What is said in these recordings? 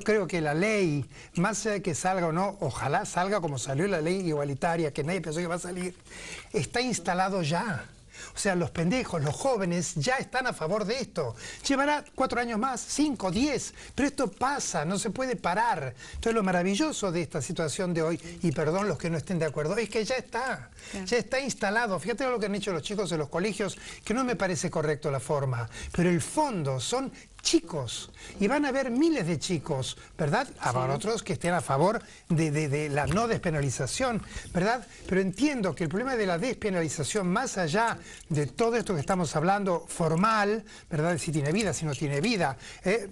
Creo que la ley, más allá de que salga o no, ojalá salga como salió la ley igualitaria, que nadie pensó que va a salir, está instalado ya. O sea, los pendejos, los jóvenes ya están a favor de esto. Llevará 4 años más, 5, 10, pero esto pasa, no se puede parar. Entonces lo maravilloso de esta situación de hoy, y perdón los que no estén de acuerdo, es que ya está instalado. Fíjate lo que han hecho los chicos en los colegios, que no me parece correcto la forma, pero el fondo son chicos, y van a haber miles de chicos, ¿verdad? Habrá otros que estén a favor de la no despenalización, ¿verdad? Pero entiendo que el problema de la despenalización, más allá de todo esto que estamos hablando formal, ¿verdad? Si tiene vida, si no tiene vida,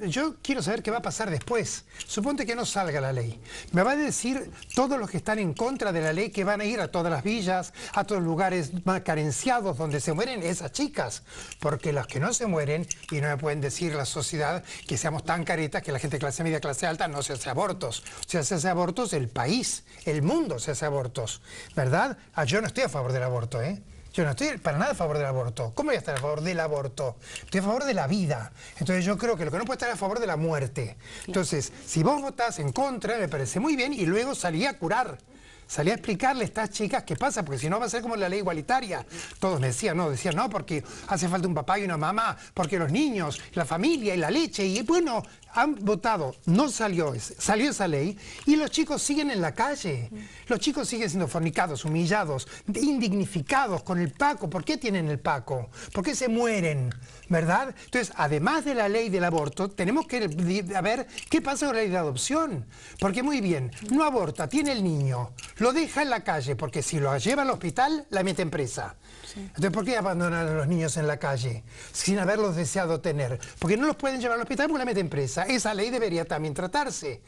yo quiero saber qué va a pasar después. Suponte que no salga la ley. Me va a decir todos los que están en contra de la ley que van a ir a todas las villas, a todos los lugares más carenciados donde se mueren esas chicas, porque las que no se mueren, y no me pueden decir las sociedad que seamos tan caretas que la gente de clase media, clase alta no se hace abortos. O sea, se hace abortos el país, el mundo se hace abortos, ¿verdad? Yo no estoy a favor del aborto, ¿eh? Yo no estoy para nada a favor del aborto. ¿Cómo voy a estar a favor del aborto? Estoy a favor de la vida. Entonces yo creo que lo que no puede estar a favor de la muerte. Entonces, si vos votás en contra, me parece muy bien, y luego salí a curar. Salí a explicarle a estas chicas qué pasa, porque si no va a ser como la ley igualitaria. Todos me decían no, porque hace falta un papá y una mamá, porque los niños, la familia y la leche, y bueno, han votado, no salió esa ley, y los chicos siguen en la calle. Los chicos siguen siendo fornicados, humillados, indignificados con el Paco. ¿Por qué tienen el Paco? ¿Por qué se mueren? ¿Verdad? Entonces, además de la ley del aborto, tenemos que ver qué pasa con la ley de adopción. Porque muy bien, no aborta, tiene el niño, lo deja en la calle, porque si lo lleva al hospital, la meten presa. Sí. Entonces, ¿por qué abandonan a los niños en la calle sin haberlos deseado tener? Porque no los pueden llevar al hospital porque la meten presa. Esa ley debería también tratarse.